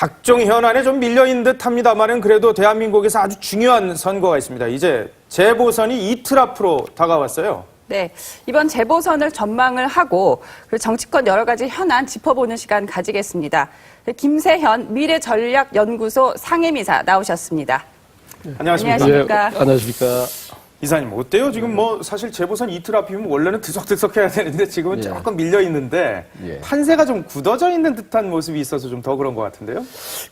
각종 현안에 좀 밀려있는 듯 합니다만은 그래도 대한민국에서 아주 중요한 선거가 있습니다. 이제 재보선이 이틀 앞으로 다가왔어요. 네, 이번 재보선을 전망을 하고 정치권 여러 가지 현안 짚어보는 시간 가지겠습니다. 김세현 미래전략연구소 상임이사 나오셨습니다. 안녕하십니까. 안녕하십니까. 예, 안녕하십니까. 이사님 어때요? 지금 뭐 사실 재보선 이틀 앞이면 원래는 들썩들썩해야 되는데 지금은 예. 조금 밀려 있는데 예. 판세가 좀 굳어져 있는 듯한 모습이 있어서 좀 더 그런 것 같은데요.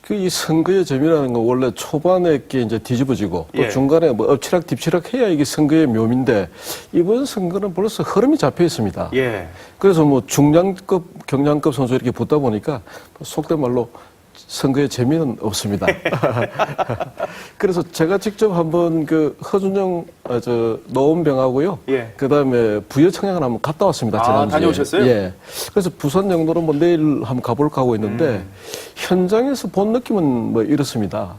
이 선거의 재미라는 건 원래 초반에 게 이제 뒤집어지고 또 예. 중간에 뭐 엎치락 뒤치락 해야 이게 선거의 묘미인데 이번 선거는 벌써 흐름이 잡혀 있습니다. 예. 그래서 뭐 중량급, 경량급 선수 이렇게 붙다 보니까 속된 말로 선거의 재미는 없습니다. 그래서 제가 직접 한번 그 허준영 노원병하고요. 예. 그다음에 부여청량을 한번 갔다 왔습니다. 지난주에. 다녀오셨어요? 예. 그래서 부산 정도로 뭐 내일 한번 가볼까 하고 있는데 현장에서 본 느낌은 뭐 이렇습니다.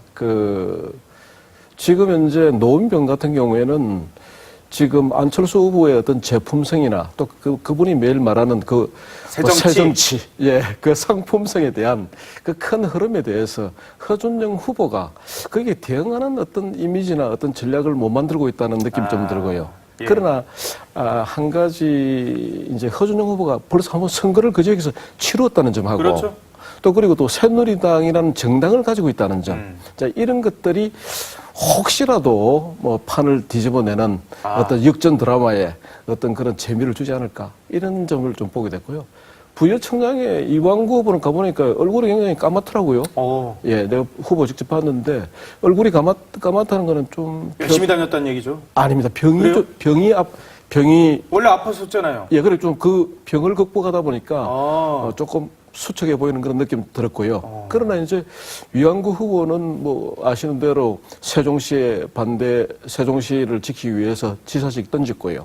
지금 현재 노원병 같은 경우에는 지금 안철수 후보의 어떤 제품성이나 또 그분이 매일 말하는 새정치, 예, 그 상품성에 대한 그 큰 흐름에 대해서 허준영 후보가 거기에 대응하는 어떤 이미지나 어떤 전략을 못 만들고 있다는 느낌이 좀 들고요. 예. 그러나 한 가지 이제 허준영 후보가 벌써 한번 선거를 그 지역에서 치루었다는 점하고 그렇죠. 또 그리고 또 새누리당이라는 정당을 가지고 있다는 점. 자, 이런 것들이 혹시라도 뭐 판을 뒤집어내는 어떤 역전 드라마에 어떤 그런 재미를 주지 않을까 이런 점을 좀 보게 됐고요. 부여청장에 이왕구 후보는 가보니까 얼굴이 굉장히 까맣더라고요. 예, 내가 후보 직접 봤는데 얼굴이 까맣다는 거는 좀 열심히 다녔다는 얘기죠. 아닙니다. 그래요? 병이 원래 아팠었잖아요. 예, 그래 좀 그 병을 극복하다 보니까 조금 수척해 보이는 그런 느낌 들었고요. 그러나 이제 위안구 후보는 뭐 아시는 대로 세종시의 세종시를 지키기 위해서 지사직 던졌고요.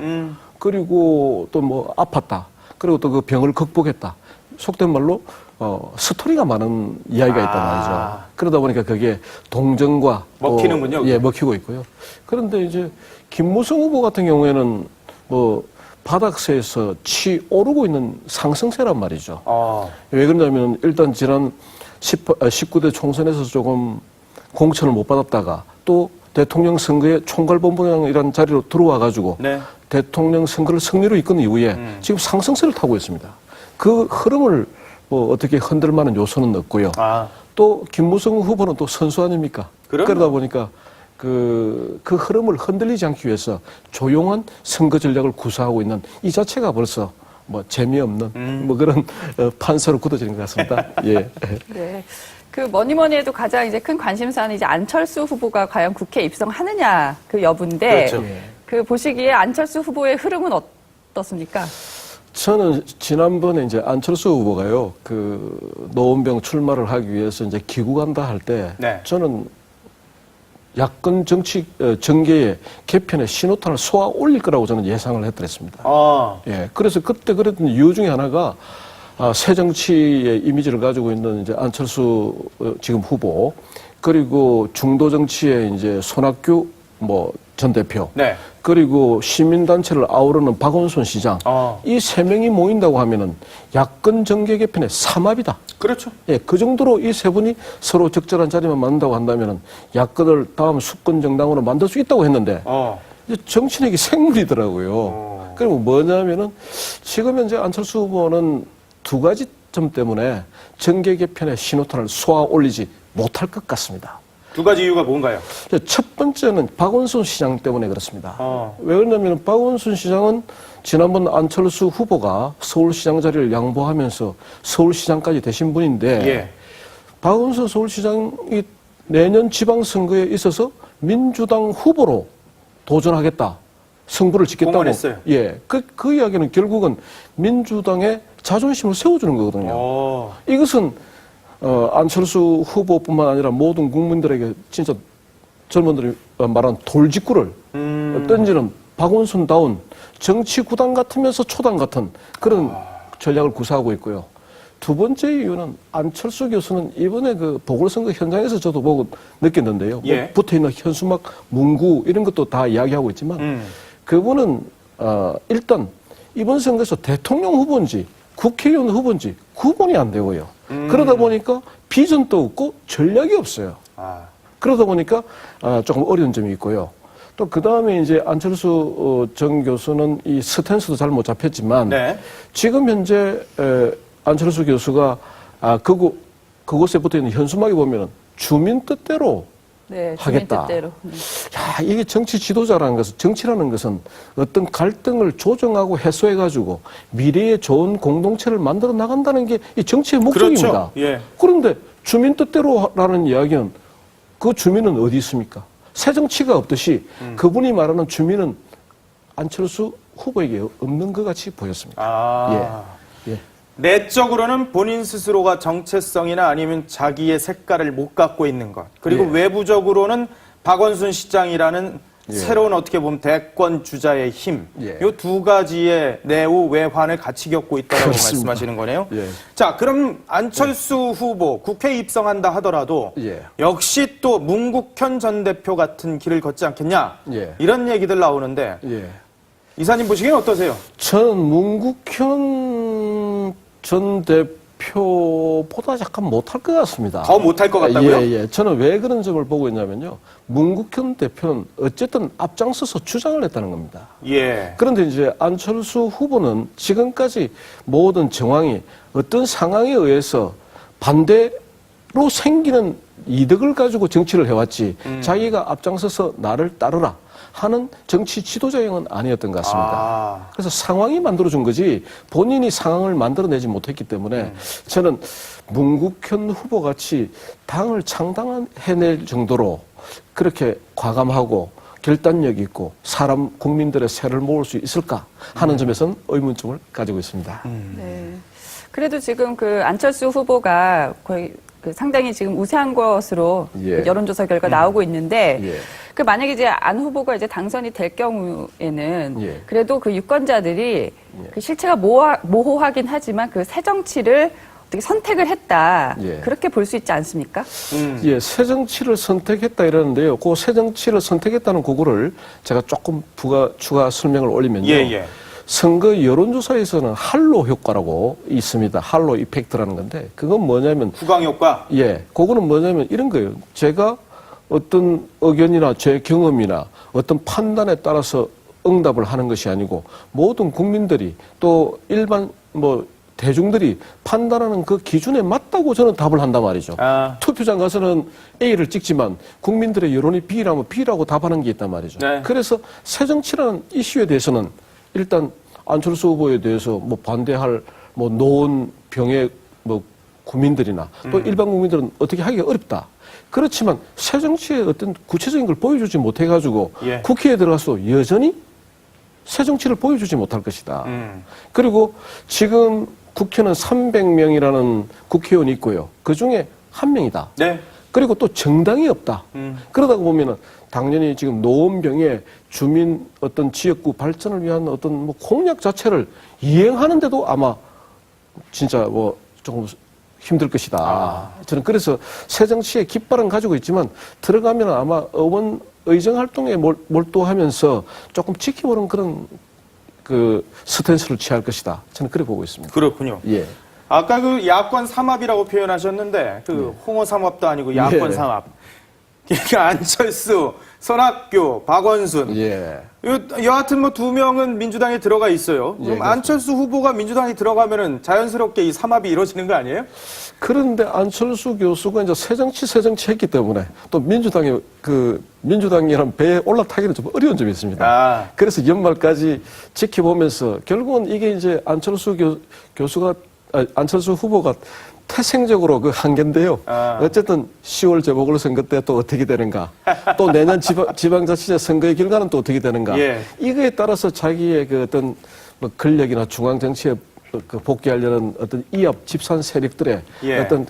그리고 또 뭐 아팠다. 그리고 또 그 병을 극복했다. 속된 말로 스토리가 많은 이야기가 있단 말이죠. 그러다 보니까 그게 동정과 먹히는군요. 예, 먹히고 있고요. 그런데 이제 김무성 후보 같은 경우에는 뭐 바닥세에서 치오르고 있는 상승세란 말이죠. 왜 그러냐면 일단 지난 19대 총선에서 조금 공천을 못 받았다가 또 대통령 선거에 총괄본부장이라는 자리로 들어와 가지고 네. 대통령 선거를 승리로 이끈 이후에 지금 상승세를 타고 있습니다. 그 흐름을 뭐 어떻게 흔들 만한 요소는 없고요. 또 김무성 후보는 또 선수 아닙니까? 그러다 보니까 그 흐름을 흔들리지 않기 위해서 조용한 선거 전략을 구사하고 있는 이 자체가 벌써 뭐 재미없는 뭐 그런 판서로 굳어지는 것 같습니다. 예. 네. 그 뭐니 해도 가장 이제 큰 관심사는 이제 안철수 후보가 과연 국회에 입성하느냐 그 여부인데 그렇죠. 그 보시기에 안철수 후보의 흐름은 어떻습니까? 저는 지난번에 이제 안철수 후보가요, 노원병 출마를 하기 위해서 이제 기구간다 할 때, 네. 저는 야권 정계의 개편의 신호탄을 쏘아 올릴 거라고 저는 예상을 했더랬습니다. 예. 그래서 그때 그랬던 이유 중에 하나가, 새정치의 이미지를 가지고 있는 이제 안철수 지금 후보, 그리고 중도 정치의 이제 손학규 전 대표, 네. 그리고 시민단체를 아우르는 박원순 시장, 이 세 명이 모인다고 하면은 야권 정계 개편의 삼합이다. 그렇죠. 예, 그 정도로 이 세 분이 서로 적절한 자리만 만든다고 한다면은 야권을 다음 수권 정당으로 만들 수 있다고 했는데, 이제 정치력이 생물이더라고요. 그리고 뭐냐면은 지금 현재 안철수 후보는 두 가지 점 때문에 정계 개편의 신호탄을 쏘아 올리지 못할 것 같습니다. 두 가지 이유가 뭔가요? 첫 번째는 박원순 시장 때문에 그렇습니다. 왜 그러냐면 박원순 시장은 지난번 안철수 후보가 서울시장 자리를 양보하면서 서울시장까지 되신 분인데 예. 박원순 서울시장이 내년 지방선거에 있어서 민주당 후보로 도전하겠다. 승부를 짓겠다고. 공언했어요. 예. 그 이야기는 결국은 민주당의 자존심을 세워주는 거거든요. 이것은 안철수 후보뿐만 아니라 모든 국민들에게 진짜 젊은들이 말하는 돌직구를 던지는 박원순다운 정치 구단 같으면서 초당 같은 그런 전략을 구사하고 있고요. 두 번째 이유는 안철수 교수는 이번에 그 보궐선거 현장에서 저도 보고 느꼈는데요. 예. 뭐 붙어있는 현수막, 문구 이런 것도 다 이야기하고 있지만 그분은 일단 이번 선거에서 대통령 후보인지 국회의원 후보인지 구분이 안 되고요. 그러다 보니까 비전도 없고 전략이 없어요. 아. 그러다 보니까 조금 어려운 점이 있고요. 또 그 다음에 이제 안철수 전 교수는 이 스탠스도 잘 못 잡혔지만 네. 지금 현재 안철수 교수가 그곳에 붙어 있는 현수막에 보면은 주민 뜻대로 네, 하겠다. 주민 뜻대로. 야, 이게 정치 지도자라는 것은, 정치라는 것은 어떤 갈등을 조정하고 해소해가지고 미래의 좋은 공동체를 만들어 나간다는 게 이 정치의 목적입니다. 그렇죠. 예. 그런데 주민 뜻대로라는 이야기는 그 주민은 어디 있습니까? 새 정치가 없듯이 그분이 말하는 주민은 안철수 후보에게 없는 것 같이 보였습니다. 아. 예. 내적으로는 본인 스스로가 정체성이나 아니면 자기의 색깔을 못 갖고 있는 것. 그리고 예. 외부적으로는 박원순 시장이라는 예. 새로운 어떻게 보면 대권 주자의 힘. 예. 이 두 가지의 내후 외환을 같이 겪고 있다고 그렇습니다. 말씀하시는 거네요. 예. 자, 그럼 안철수 후보 국회에 입성한다 하더라도 예. 역시 또 문국현 전 대표 같은 길을 걷지 않겠냐. 예. 이런 얘기들 나오는데 예. 이사님 보시기엔 어떠세요? 저는 문국현 전 대표보다 약간 못할 것 같습니다. 더 못할 것 같다고요? 예, 예. 저는 왜 그런 점을 보고 있냐면요. 문국현 대표는 어쨌든 앞장서서 주장을 했다는 겁니다. 예. 그런데 이제 안철수 후보는 지금까지 모든 정황이 어떤 상황에 의해서 반대로 생기는 이득을 가지고 정치를 해왔지 자기가 앞장서서 나를 따르라 하는 정치 지도자형은 아니었던 것 같습니다. 아. 그래서 상황이 만들어준 거지 본인이 상황을 만들어내지 못했기 때문에 저는 문국현 후보같이 당을 창당해낼 정도로 그렇게 과감하고 결단력 있고 사람 국민들의 세를 모을 수 있을까 하는 점에서는 의문점을 가지고 있습니다. 네. 그래도 지금 그 안철수 후보가 거의 그 상당히 지금 우세한 것으로 예. 여론조사 결과 나오고 있는데 예. 그 만약에 이제 안 후보가 이제 당선이 될 경우에는 예. 그래도 그 유권자들이 그 실체가 모호하긴 하지만 그 새 정치를 어떻게 선택을 했다. 예. 그렇게 볼 수 있지 않습니까? 예, 새 정치를 선택했다 이러는데요. 그 새 정치를 선택했다는 그거를 제가 조금 추가 설명을 올리면요. 예, 예. 선거 여론조사에서는 할로 효과라고 있습니다. 할로 이펙트라는 건데 그건 뭐냐면 후광 효과. 예, 그거는 뭐냐면 이런 거예요. 제가 어떤 의견이나 제 경험이나 어떤 판단에 따라서 응답을 하는 것이 아니고 모든 국민들이 또 일반 대중들이 판단하는 그 기준에 맞다고 저는 답을 한단 말이죠. 아. 투표장 가서는 A를 찍지만 국민들의 여론이 B라면 B라고 답하는 게 있단 말이죠. 네. 그래서 새정치라는 이슈에 대해서는 일단 안철수 후보에 대해서 반대할 노원 병의 국민들이나 또 일반 국민들은 어떻게 하기가 어렵다. 그렇지만 새정치의 어떤 구체적인 걸 보여주지 못해가지고 예. 국회에 들어가서 여전히 새정치를 보여주지 못할 것이다. 그리고 지금 국회는 300명이라는 국회의원이 있고요. 그 중에 한 명이다. 네. 그리고 또 정당이 없다. 그러다 보면은 당연히 지금 노원병의 주민 어떤 지역구 발전을 위한 어떤 공약 자체를 이행하는데도 아마 진짜 조금 힘들 것이다. 저는 그래서 새정치의 깃발은 가지고 있지만 들어가면 아마 의정 활동에 몰두하면서 조금 지켜보는 그런 그 스탠스를 취할 것이다. 저는 그래 보고 있습니다. 그렇군요. 예. 아까 그 야권 삼합이라고 표현하셨는데 그 홍어 삼합도 아니고 야권 예. 삼합. 그러니까 안철수, 선학교, 박원순. 예. 여하튼 두 명은 민주당에 들어가 있어요. 그럼 그렇습니다. 안철수 후보가 민주당에 들어가면은 자연스럽게 이 삼합이 이루어지는 거 아니에요? 그런데 안철수 교수가 이제 새정치 했기 때문에 또 민주당이란 배에 올라타기는 좀 어려운 점이 있습니다. 아. 그래서 연말까지 지켜보면서 결국은 이게 이제 안철수 후보가 태생적으로 그 한계인데요. 아. 어쨌든 10월 재보궐선거 때 또 어떻게 되는가, 또 내년 지방자치제 선거의 결과는 또 어떻게 되는가. 예. 이거에 따라서 자기의 그 어떤 권력이나 중앙 정치에 복귀하려는 어떤 이합 집산 세력들의 예. 어떤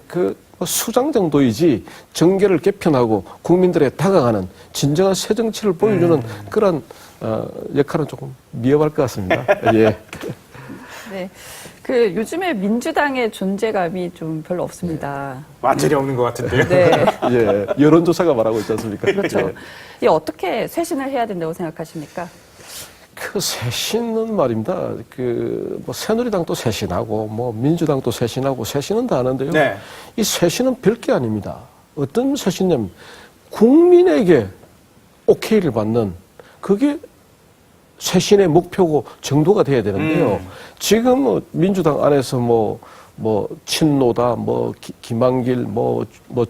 수장 정도이지 정계를 개편하고 국민들에 다가가는 진정한 새 정치를 보여주는 그런 역할은 조금 미흡할 것 같습니다. 예. 네. 그 요즘에 민주당의 존재감이 좀 별로 없습니다. 완전히 없는 것 같은데요. 네. 예. 여론조사가 말하고 있지 않습니까? 그렇죠. 이 어떻게 쇄신을 해야 된다고 생각하십니까? 그 쇄신은 말입니다. 뭐 새누리당도 쇄신하고 뭐 민주당도 쇄신하고 쇄신은 다 하는데요. 네. 이 쇄신은 별게 아닙니다. 어떤 쇄신이냐면 국민에게 오케이를 받는 그게 쇄신의 목표고 정도가 돼야 되는데요. 지금 뭐 민주당 안에서 뭐 친노다, 김한길,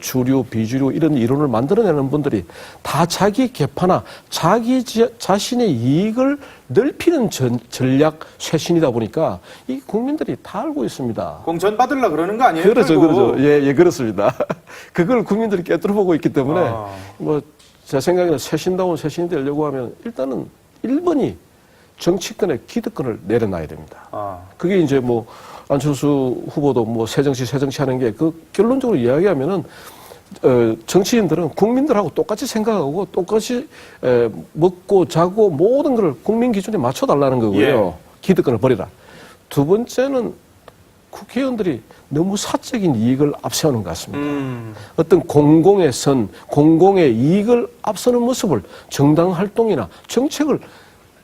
주류, 비주류 이런 이론을 만들어내는 분들이 다 자기 개파나 자기 자신의 이익을 넓히는 전략 쇄신이다 보니까 이 국민들이 다 알고 있습니다. 공천 받으려 그러는 거 아니에요? 그렇죠, 결국? 그렇죠. 예, 그렇습니다. 그걸 국민들이 꿰뚫어보고 있기 때문에 제 생각에는 쇄신다운 쇄신이 되려고 하면 일단은 1번이 정치권의 기득권을 내려놔야 됩니다. 그게 이제 안철수 후보도 새정치 하는 게 그 결론적으로 이야기하면은 정치인들은 국민들하고 똑같이 생각하고 똑같이 먹고 자고 모든 걸 국민 기준에 맞춰달라는 거고요. 예. 기득권을 버리라. 두 번째는 국회의원들이 너무 사적인 이익을 앞세우는 것 같습니다. 어떤 공공의 선, 공공의 이익을 앞서는 모습을 정당 활동이나 정책을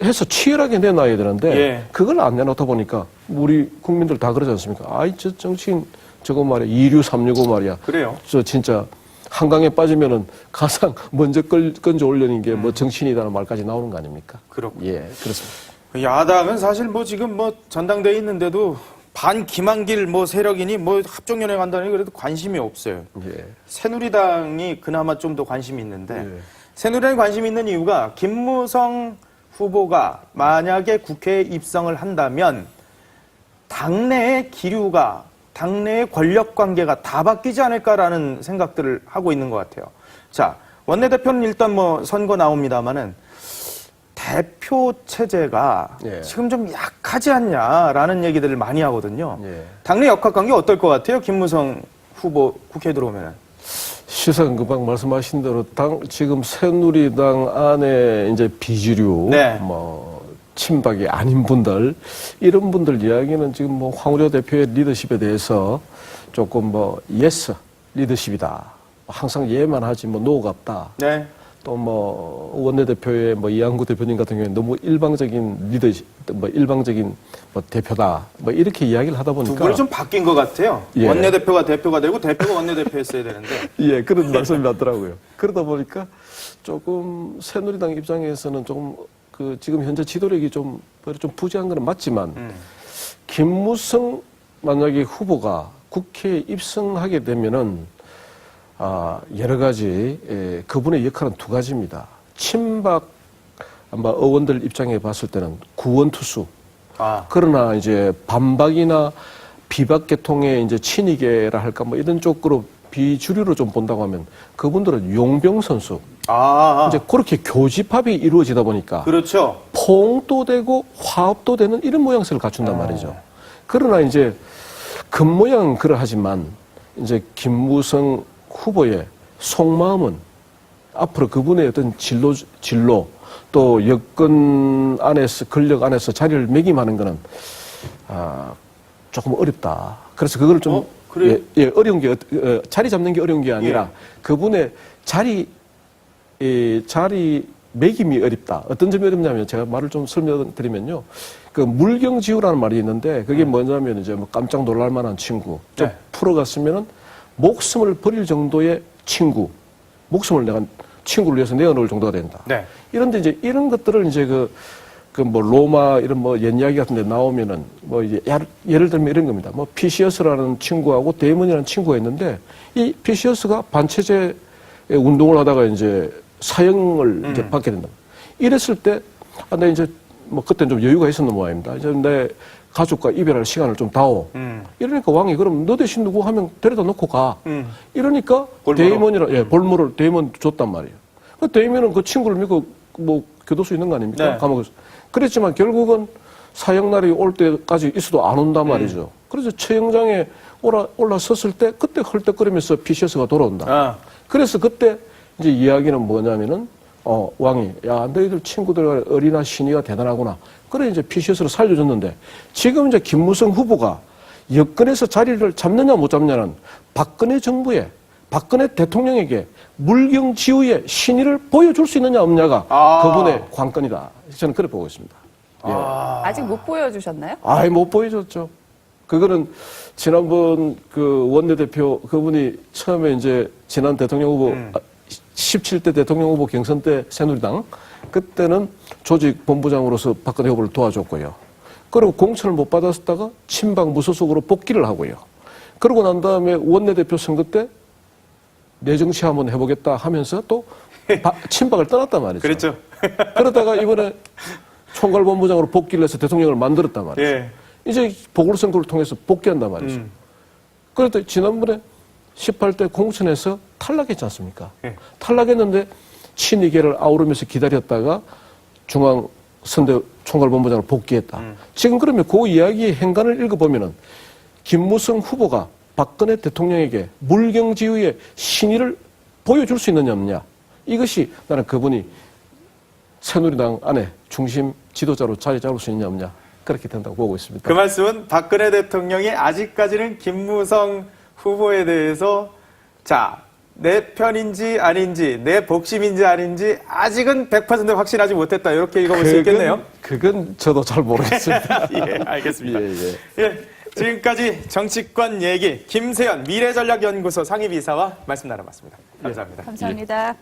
해서 치열하게 내놔야 되는데 예. 그걸 안 내놓다 보니까 우리 국민들 다 그러지 않습니까? 아이 저 정치인 저거 말이야 2류 3류고 말이야. 그래요. 저 진짜 한강에 빠지면은 가장 먼저 건져 올려는 게 정치인이라는 말까지 나오는 거 아닙니까? 그렇군요. 예, 그렇습니다. 야당은 사실 지금 전당대회 있는데도 반 김한길 세력이니 합종연회 간다니 그래도 관심이 없어요. 예. 새누리당이 그나마 좀 더 관심이 있는데 예. 새누리당이 관심이 있는 이유가 김무성 후보가 만약에 국회에 입성을 한다면 당내의 기류가 당내의 권력 관계가 다 바뀌지 않을까라는 생각들을 하고 있는 것 같아요. 자, 원내대표는 일단 선거 나옵니다마는 대표 체제가 예. 지금 좀 약하지 않냐라는 얘기들을 많이 하거든요. 예. 당내 역학관계 어떨 것 같아요? 김무성 후보 국회에 들어오면은. 시선 금방 말씀하신 대로 지금 새누리당 안에 이제 비주류 네. 친박이 아닌 분들 이런 분들 이야기는 지금 황우여 대표의 리더십에 대해서 조금 예스 리더십이다. 항상 예만 하지 노가 없다. 네. 또 원내대표의 이한구 대표님 같은 경우에 너무 일방적인 리더십, 일방적인 대표다. 이렇게 이야기를 하다 보니까. 두 분이 좀 바뀐 것 같아요. 예. 원내대표가 대표가 되고 대표가 원내대표 했어야 되는데. 예, 그런 말씀이 나더라고요. 그러다 보니까 조금 새누리당 입장에서는 조금 지금 현재 지도력이 좀 부재한 건 맞지만 김무성 만약에 후보가 국회에 입성하게 되면은 여러 가지 그분의 역할은 두 가지입니다. 친박 의원들 입장에 봤을 때는 구원투수. 그러나 이제 반박이나 비박 계통의 이제 친이계라 할까 이런 쪽으로 비주류로 좀 본다고 하면 그분들은 용병 선수. 이제 그렇게 교집합이 이루어지다 보니까 그렇죠. 포옹도 되고 화합도 되는 이런 모양새를 갖춘단 말이죠. 그러나 이제 겉모양은 그러하지만 이제 김무성 후보의 속마음은 앞으로 그분의 어떤 진로 또 여권 안에서 권력 안에서 자리를 매김하는 거는 조금 어렵다. 그래서 그걸 좀 그래요? 어려운 게 자리 잡는 게 어려운 게 아니라 그분의 자리 매김이 어렵다. 어떤 점이 어렵냐면 제가 말을 좀 설명드리면요. 그 물경지우라는 말이 있는데 그게 뭐냐면 이제 깜짝 놀랄 만한 친구. 좀 풀어갔으면은 목숨을 버릴 정도의 친구. 목숨을 내가 친구를 위해서 내어놓을 정도가 된다. 네. 이런데 이제 이런 것들을 이제 로마 이런 옛 이야기 같은 데 나오면은 이제 예를 들면 이런 겁니다. 피시어스라는 친구하고 데이먼이라는 친구가 있는데 이 피시어스가 반체제 운동을 하다가 이제 사형을 이제 받게 된다. 이랬을 때, 내 이제 그때는 좀 여유가 있었는 모양입니다. 이제 내 가족과 이별할 시간을 좀 다오. 이러니까 왕이 그럼 너 대신 누구 하면 데려다 놓고 가. 이러니까 볼모를 데이먼 줬단 말이에요. 데이먼은 그 친구를 믿고 교도소 있는 거 아닙니까? 네. 감옥에서. 그랬지만 결국은 사형날이 올 때까지 있어도 안 온단 말이죠. 그래서 처형장에 올라섰을 때 그때 헐떡거리면서 피시어스가 돌아온다. 그래서 그때 이제 이야기는 뭐냐면은 왕이 너희들 친구들 어리나 신이가 대단하구나. 그래 이제 피시어스를 살려줬는데 지금 이제 김무성 후보가 여권에서 자리를 잡느냐 못 잡느냐는 박근혜 정부에 박근혜 대통령에게 물경지우의 신의를 보여줄 수 있느냐 없냐가 그분의 관건이다. 저는 그렇게 보고 있습니다. 아직 못 보여주셨나요? 아예 못 보여줬죠. 그거는 지난번 그 원내대표 그분이 처음에 이제 지난 대통령 후보 17대 대통령 후보 경선 때 새누리당 그때는 조직 본부장으로서 박근혜 후보를 도와줬고요. 그리고 공천을 못 받았다가 친박 무소속으로 복귀를 하고요. 그러고 난 다음에 원내대표 선거 때 내 정치 한번 해보겠다 하면서 또 친박을 떠났단 말이죠. 그렇죠. 그러다가 이번에 총괄본부장으로 복귀를 해서 대통령을 만들었단 말이죠. 예. 이제 보궐선거를 통해서 복귀한단 말이죠. 그런데 지난번에 18대 공천에서 탈락했지 않습니까? 예. 탈락했는데 친이계를 아우르면서 기다렸다가 중앙선대 총괄본부장으로 복귀했다. 지금 그러면 그 이야기의 행간을 읽어보면은 김무성 후보가 박근혜 대통령에게 물경지휘의 신의를 보여줄 수 있느냐 없느냐. 이것이 나는 그분이 새누리당 안에 중심 지도자로 자리 잡을 수 있느냐 없느냐. 그렇게 된다고 보고 있습니다. 그 말씀은 박근혜 대통령이 아직까지는 김무성 후보에 대해서 자, 내 편인지 아닌지, 내 복심인지 아닌지 아직은 100% 확신하지 못했다. 이렇게 읽어볼 수 있겠네요. 그건 저도 잘 모르겠습니다. 예, 알겠습니다. 예, 예. 예, 지금까지 정치권 얘기 김세현 미래전략연구소 상임이사와 말씀 나눠봤습니다. 감사합니다. 감사합니다.